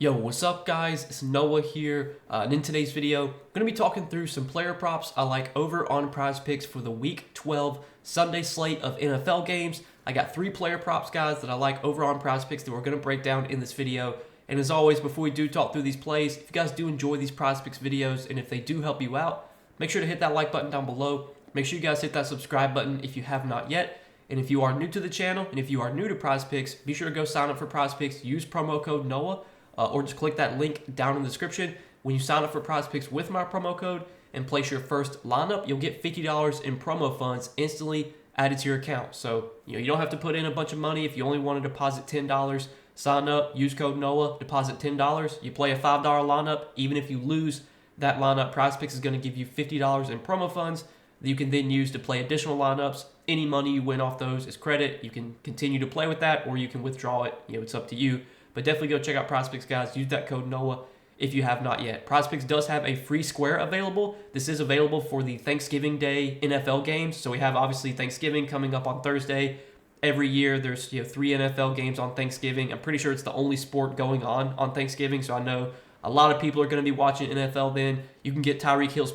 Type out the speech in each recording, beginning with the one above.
Yo, what's up guys? It's Noah here, and in today's video, I'm going to be talking through some player props I like over on Prizepicks for the Week 12 Sunday slate of NFL games. I got 3 player props, guys, that I like over on Prizepicks that we're going to break down in this video. And as always, before we do talk through these plays, if you guys do enjoy these Prizepicks videos, and if they do help you out, make sure to hit that like button down below. Make sure you guys hit that subscribe button if you have not yet. And if you are new to the channel, and if you are new to Prizepicks, be sure to go sign up for Prizepicks. Use promo code NOAH. Or just click that link down in the description. When you sign up for Prizepicks with my promo code and place your first lineup, you'll get $50 in promo funds instantly added to your account. So you don't have to put in a bunch of money. If you only want to deposit $10, sign up, use code NOAH, deposit $10. You play a $5 lineup. Even if you lose that lineup, Prizepicks is going to give you $50 in promo funds that you can then use to play additional lineups. Any money you win off those is credit. You can continue to play with that, or you can withdraw it. It's up to you. But definitely go check out Prizepicks, guys. Use that code NOAH if you have not yet. Prizepicks does have a free square available. This is available for the Thanksgiving Day NFL games. So we have, obviously, Thanksgiving coming up on Thursday. Every year, there's 3 NFL games on Thanksgiving. I'm pretty sure it's the only sport going on Thanksgiving. So I know a lot of people are going to be watching NFL then. You can get Tyreek Hill's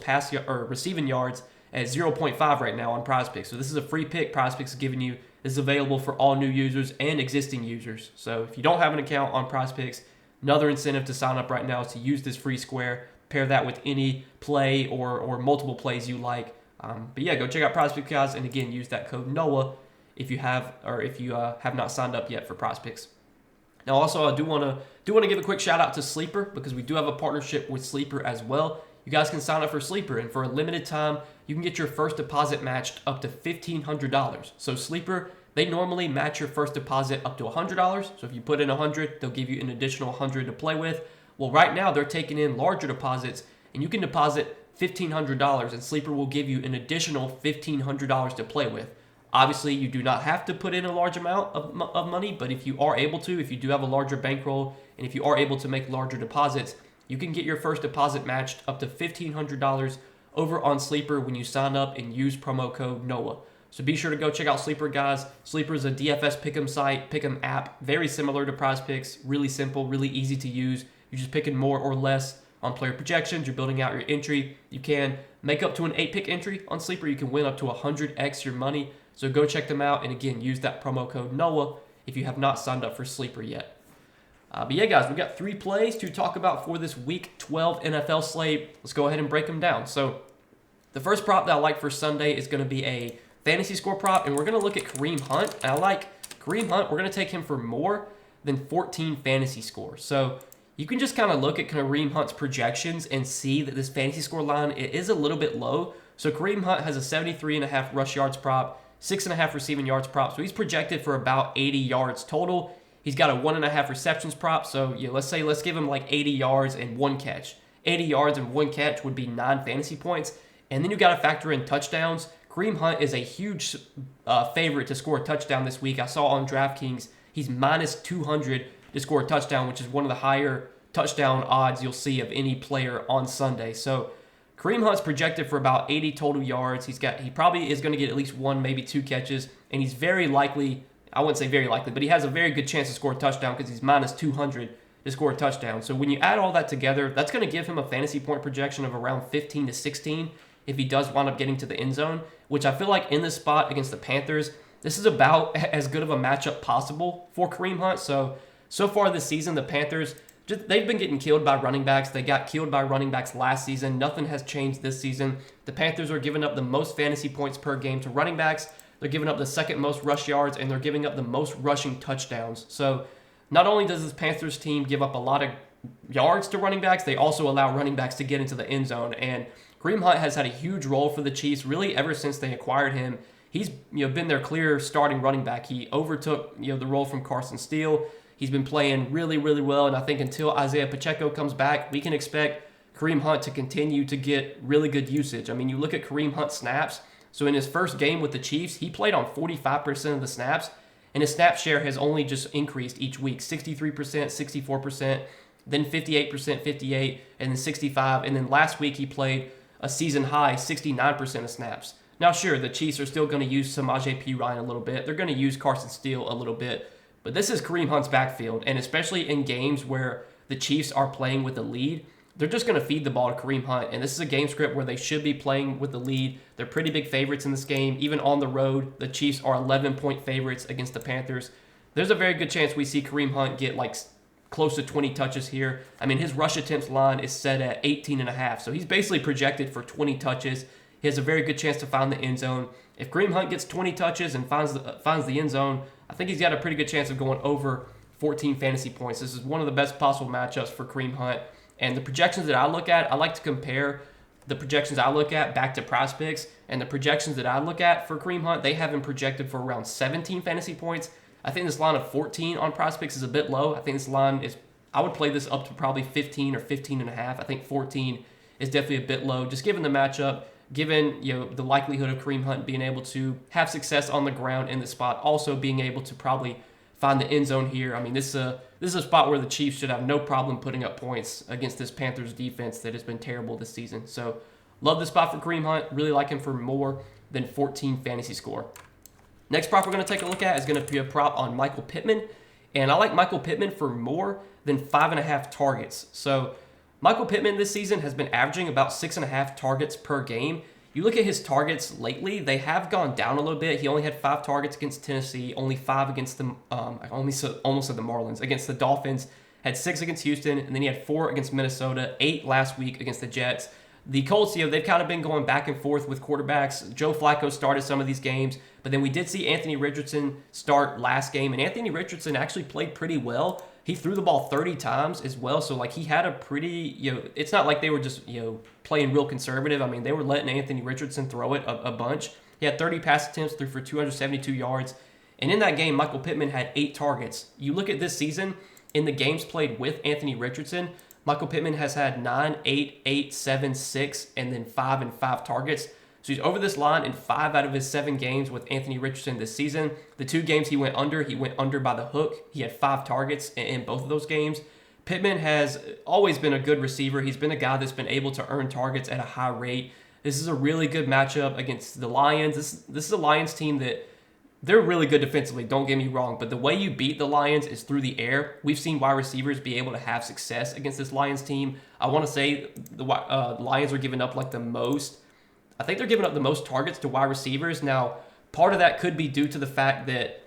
receiving yards at 0.5 right now on Prizepicks. So this is a free pick Prizepicks is giving you. This is available for all new users and existing users. So if you don't have an account on Prizepicks, another incentive to sign up right now is to use this free square. Pair that with any play or multiple plays you like. But yeah, go check out Prizepicks, guys, and again, use that code NOAH if you have not signed up yet for Prizepicks. Now, also, I do want to give a quick shout out to Sleeper, because we do have a partnership with Sleeper as well. You guys can sign up for Sleeper, and for a limited time, you can get your first deposit matched up to $1,500. So Sleeper, they normally match your first deposit up to $100. So if you put in $100, they'll give you an additional $100 to play with. Well, right now they're taking in larger deposits, and you can deposit $1,500, and Sleeper will give you an additional $1,500 to play with. Obviously, you do not have to put in a large amount of money, but if you are able to, if you do have a larger bankroll, and if you are able to make larger deposits, you can get your first deposit matched up to $1,500 over on Sleeper when you sign up and use promo code NOAH. So be sure to go check out Sleeper, guys. Sleeper is a DFS pick'em site, pick'em app, very similar to Prizepicks, really simple, really easy to use. You're just picking more or less on player projections. You're building out your entry. You can make up to an 8-pick entry on Sleeper. You can win up to 100x your money. So go check them out, and again, use that promo code NOAH if you have not signed up for Sleeper yet. But yeah, guys, we got 3 plays to talk about for this Week 12 NFL slate. Let's go ahead and break them down. So the first prop that I like for Sunday is going to be a fantasy score prop, and we're going to look at Kareem Hunt. And I like Kareem Hunt. We're going to take him for more than 14 fantasy scores. So you can just kind of look at Kareem Hunt's projections and see that this fantasy score line, it is a little bit low. So Kareem Hunt has a 73.5 rush yards prop, 6.5 receiving yards prop. So he's projected for about 80 yards total. He's got a 1.5 receptions prop. So yeah, let's give him like 80 yards and 1 catch. 80 yards and 1 catch would be 9 fantasy points. And then you got to factor in touchdowns. Kareem Hunt is a huge favorite to score a touchdown this week. I saw on DraftKings he's minus 200 to score a touchdown, which is one of the higher touchdown odds you'll see of any player on Sunday. So Kareem Hunt's projected for about 80 total yards. He probably is going to get at least 1, maybe 2 catches, and he's very likely, I wouldn't say very likely, but he has a very good chance to score a touchdown because he's minus 200 to score a touchdown. So when you add all that together, that's going to give him a fantasy point projection of around 15 to 16 if he does wind up getting to the end zone, which I feel like in this spot against the Panthers, this is about as good of a matchup possible for Kareem Hunt. So far this season, the Panthers, they've been getting killed by running backs. They got killed by running backs last season. Nothing has changed this season. The Panthers are giving up the most fantasy points per game to running backs. They're giving up the second most rush yards, and they're giving up the most rushing touchdowns. So not only does this Panthers team give up a lot of yards to running backs, they also allow running backs to get into the end zone. And Kareem Hunt has had a huge role for the Chiefs really ever since they acquired him. He's been their clear starting running back. He overtook the role from Carson Steele. He's been playing really, really well, and I think until Isaiah Pacheco comes back, we can expect Kareem Hunt to continue to get really good usage. I mean, you look at Kareem Hunt snaps. So in his first game with the Chiefs, he played on 45% of the snaps, and his snap share has only just increased each week, 63%, 64%, then 58%, 58%, and then 65%. And then last week he played a season high 69% of snaps. Now, sure, the Chiefs are still going to use Samaje Perine a little bit. They're going to use Carson Steele a little bit. But this is Kareem Hunt's backfield, and especially in games where the Chiefs are playing with the lead, they're just going to feed the ball to Kareem Hunt. And this is a game script where they should be playing with the lead. They're pretty big favorites in this game. Even on the road, the Chiefs are 11-point favorites against the Panthers. There's a very good chance we see Kareem Hunt get like close to 20 touches here. I mean, his rush attempts line is set at 18.5, so he's basically projected for 20 touches. He has a very good chance to find the end zone. If Kareem Hunt gets 20 touches and finds the end zone, I think he's got a pretty good chance of going over 14 fantasy points. This is one of the best possible matchups for Kareem Hunt. And the projections that I look at, I like to compare the projections I look at back to Prizepicks, and the projections that I look at for Kareem Hunt, they have him projected for around 17 fantasy points. I think this line of 14 on Prizepicks is a bit low. I think this line is, I would play this up to probably 15 or 15.5. I think 14 is definitely a bit low, just given the matchup, given the likelihood of Kareem Hunt being able to have success on the ground in the spot, also being able to probably find the end zone here. I mean, this is a spot where the Chiefs should have no problem putting up points against this Panthers defense that has been terrible this season. So, love this spot for Kareem Hunt. Really like him for more than 14 fantasy score. Next prop we're going to take a look at is going to be a prop on Michael Pittman. And I like Michael Pittman for more than 5.5 targets. So, Michael Pittman this season has been averaging about 6.5 targets per game. You look at his targets lately, they have gone down a little bit. He only had 5 targets against Tennessee, only 5 against the, almost said the Marlins. Against the Dolphins, had 6 against Houston, and then he had 4 against Minnesota, 8 last week against the Jets. The Colts, they've kind of been going back and forth with quarterbacks. Joe Flacco started some of these games, but then we did see Anthony Richardson start last game, and Anthony Richardson actually played pretty well. He threw the ball 30 times as well, so like he had a pretty, it's not like they were just, playing real conservative. I mean, they were letting Anthony Richardson throw it a bunch. He had 30 pass attempts, threw for 272 yards, and in that game, Michael Pittman had 8 targets. You look at this season, in the games played with Anthony Richardson, Michael Pittman has had 9, 8, 8, 7, 6, and then 5 and 5 targets. So he's over this line in 5 out of his 7 games with Anthony Richardson this season. The 2 games he went under by the hook. He had 5 targets in both of those games. Pittman has always been a good receiver. He's been a guy that's been able to earn targets at a high rate. This is a really good matchup against the Lions. This is a Lions team that they're really good defensively, don't get me wrong, but the way you beat the Lions is through the air. We've seen wide receivers be able to have success against this Lions team. I want to say the Lions are giving up like the most. I think they're giving up the most targets to wide receivers. Now, part of that could be due to the fact that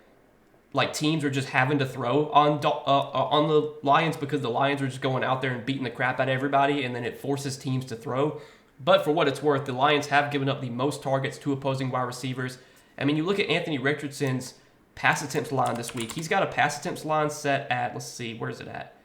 like teams are just having to throw on the Lions because the Lions are just going out there and beating the crap out of everybody, and then it forces teams to throw. But for what it's worth, the Lions have given up the most targets to opposing wide receivers. I mean, you look at Anthony Richardson's pass attempts line this week. He's got a pass attempts line set at, let's see, where is it at?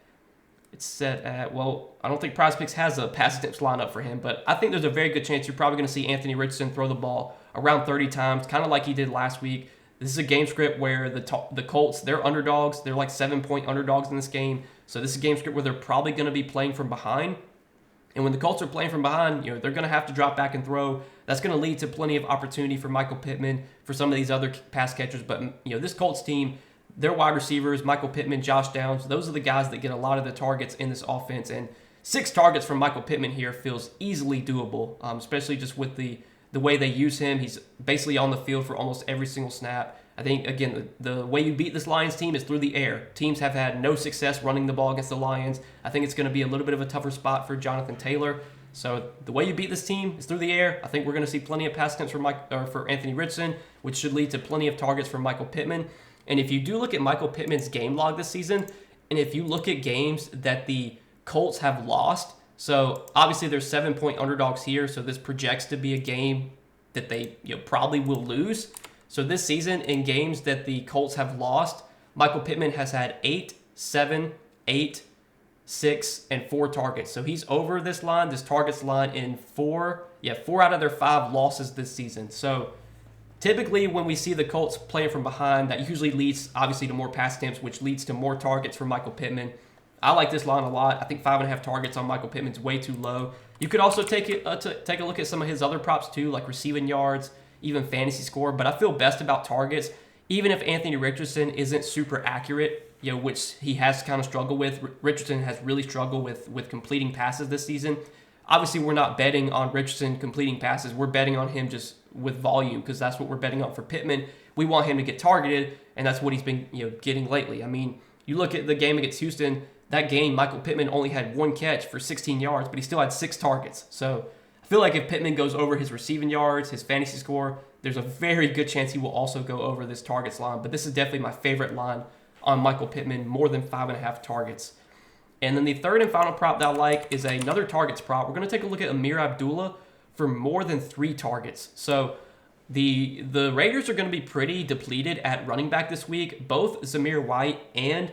It's set at, well, I don't think Prizepicks has a pass attempts line up for him, but I think there's a very good chance you're probably going to see Anthony Richardson throw the ball around 30 times, kind of like he did last week. This is a game script where the Colts, they're underdogs. They're like 7-point underdogs in this game. So this is a game script where they're probably going to be playing from behind. And when the Colts are playing from behind, they're going to have to drop back and throw. That's going to lead to plenty of opportunity for Michael Pittman, for some of these other pass catchers. But, this Colts team, their wide receivers, Michael Pittman, Josh Downs, those are the guys that get a lot of the targets in this offense. And 6 targets from Michael Pittman here feels easily doable, especially just with the way they use him. He's basically on the field for almost every single snap. I think, again, the way you beat this Lions team is through the air. Teams have had no success running the ball against the Lions. I think it's going to be a little bit of a tougher spot for Jonathan Taylor. So the way you beat this team is through the air. I think we're going to see plenty of pass attempts for Anthony Richardson, which should lead to plenty of targets for Michael Pittman. And if you do look at Michael Pittman's game log this season, and if you look at games that the Colts have lost, so obviously they're 7-point underdogs here, so this projects to be a game that they probably will lose. So this season, in games that the Colts have lost, Michael Pittman has had 8, 7, 8, 6, and 4 targets. So he's over this targets line in 4 out of their 5 losses this season. So typically when we see the Colts playing from behind, that usually leads obviously to more pass attempts, which leads to more targets for Michael Pittman. I like this line a lot. I think 5.5 targets on Michael Pittman's way too low. You could also take a look at some of his other props too, like receiving yards, even fantasy score, but I feel best about targets. Even if Anthony Richardson isn't super accurate, which he has kind of struggled with. Richardson has really struggled with completing passes this season. Obviously, we're not betting on Richardson completing passes. We're betting on him just with volume because that's what we're betting on for Pittman. We want him to get targeted, and that's what he's been getting lately. I mean, you look at the game against Houston, that game, Michael Pittman only had 1 catch for 16 yards, but he still had 6 targets. So I feel like if Pittman goes over his receiving yards, his fantasy score, there's a very good chance he will also go over this targets line. But this is definitely my favorite line on Michael Pittman, more than 5.5 targets. And then the third and final prop that I like is another targets prop. We're going to take a look at Amir Abdullah for more than 3 targets. So the Raiders are going to be pretty depleted at running back this week. Both Zamir White and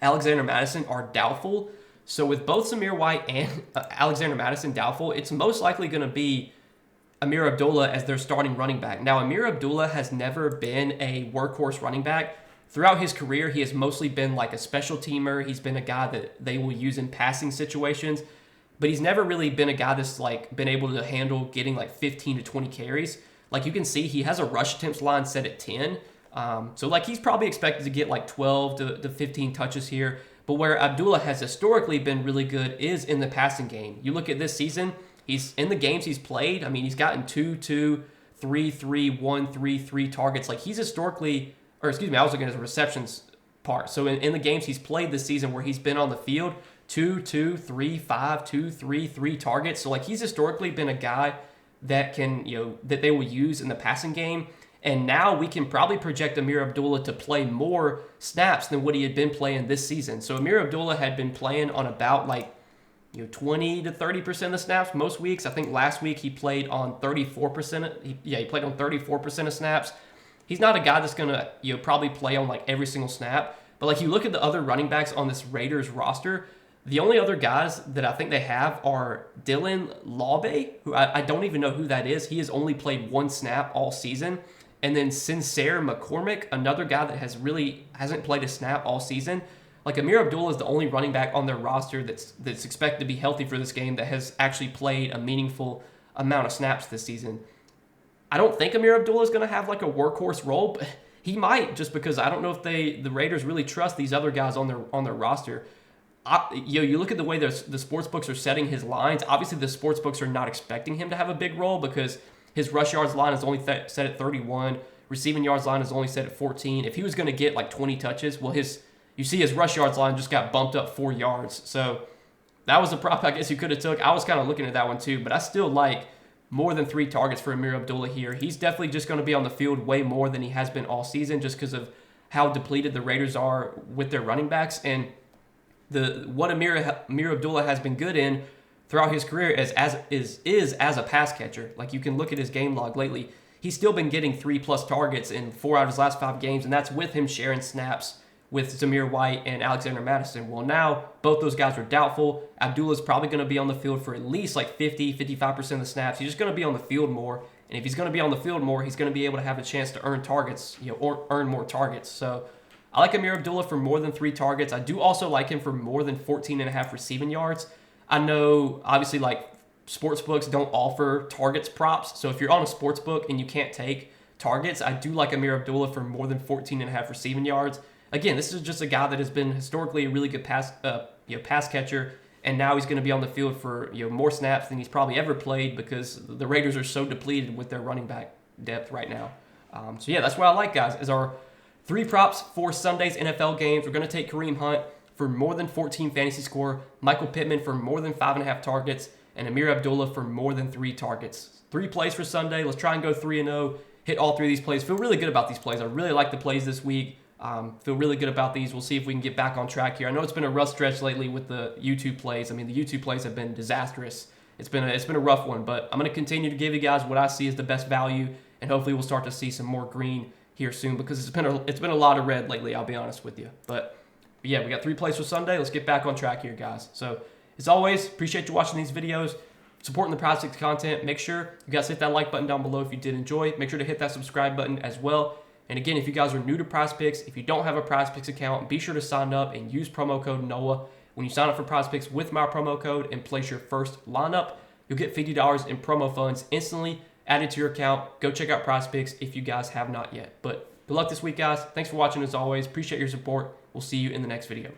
Alexander Mattison are doubtful. So with both Zamir White and Alexander Mattison doubtful, it's most likely going to be Amir Abdullah as their starting running back. Now, Amir Abdullah has never been a workhorse running back. Throughout his career, he has mostly been like a special teamer. He's been a guy that they will use in passing situations, but he's never really been a guy that's like been able to handle getting like 15 to 20 carries. Like you can see, he has a rush attempts line set at 10. So like he's probably expected to get like 12 to 15 touches here. But where Abdullah has historically been really good is in the passing game. You look at this season, he's in the games he's played. I mean, he's gotten 2-2, 3-3, 1-3 targets. Like he's historically, or excuse me, I was looking at his receptions part. So in the games he's played this season where he's been on the field, 2-2, 3-5, 2-3, 3 targets. So like he's historically been a guy that can, that they will use in the passing game. And now we can probably project Amir Abdullah to play more snaps than what he had been playing this season. So Amir Abdullah had been playing on about 20 to 30% of the snaps most weeks. I think last week he played on 34%. He played on 34% of snaps. He's not a guy that's going to probably play on like every single snap. But like you look at the other running backs on this Raiders roster, the only other guys that I think they have are Dylan Laube, who I don't even know who that is. He has only played 1 snap all season. And then Sincere McCormick, another guy that hasn't played a snap all season. Like Amir Abdullah is the only running back on their roster that's expected to be healthy for this game that has actually played a meaningful amount of snaps this season. I don't think Amir Abdullah is going to have like a workhorse role, but he might, just because I don't know if the Raiders really trust these other guys on their roster. You look at the way the sportsbooks are setting his lines. Obviously, the sportsbooks are not expecting him to have a big role because his rush yards line is only set at 31. Receiving yards line is only set at 14. If he was going to get like 20 touches, well, you see his rush yards line just got bumped up 4 yards. So that was a prop I guess you could have took. I was kind of looking at that one too, but I still like more than 3 targets for Amir Abdullah here. He's definitely just going to be on the field way more than he has been all season just because of how depleted the Raiders are with their running backs. And what Amir Abdullah has been good in throughout his career is as a pass catcher. Like you can look at his game log lately. He's still been getting 3+ targets in 4 out of his last 5 games, and that's with him sharing snaps with Zamir White and Alexander Mattison. Well, now both those guys are doubtful. Abdullah's probably going to be on the field for at least like 50-55% of the snaps. He's just going to be on the field more, and if he's going to be on the field more, he's going to be able to have a chance to earn targets, or earn more targets. So I like Amir Abdullah for more than 3 targets. I do also like him for more than 14.5 receiving yards. I know, obviously, like sportsbooks don't offer targets props. So if you're on a sportsbook and you can't take targets, I do like Amir Abdullah for more than 14.5 receiving yards. Again, this is just a guy that has been historically a really good pass catcher, and now he's going to be on the field for more snaps than he's probably ever played because the Raiders are so depleted with their running back depth right now. So yeah, that's what I like, guys, is our 3 props for Sunday's NFL games. We're going to take Kareem Hunt for more than 14 fantasy score, Michael Pittman for more than 5.5 targets, and Amir Abdullah for more than 3 targets. 3 plays for Sunday. Let's try and go 3-0, hit all 3 of these plays. Feel really good about these plays. I really like the plays this week. Feel really good about these. We'll see if we can get back on track here. I know it's been a rough stretch lately with the YouTube plays. I mean, the YouTube plays have been disastrous. It's been a rough one, but I'm going to continue to give you guys what I see as the best value, and hopefully we'll start to see some more green here soon because it's been a lot of red lately, I'll be honest with you. But yeah, we got 3 plays for Sunday. Let's get back on track here, guys. So as always, appreciate you watching these videos, supporting the Prizepicks content. Make sure you guys hit that like button down below if you did enjoy. Make sure to hit that subscribe button as well. And again, if you guys are new to Prizepicks, if you don't have a Prizepicks account, be sure to sign up and use promo code NOAH. When you sign up for Prizepicks with my promo code and place your first lineup, you'll get $50 in promo funds instantly added to your account. Go check out Prizepicks if you guys have not yet. But good luck this week, guys. Thanks for watching as always. Appreciate your support. We'll see you in the next video.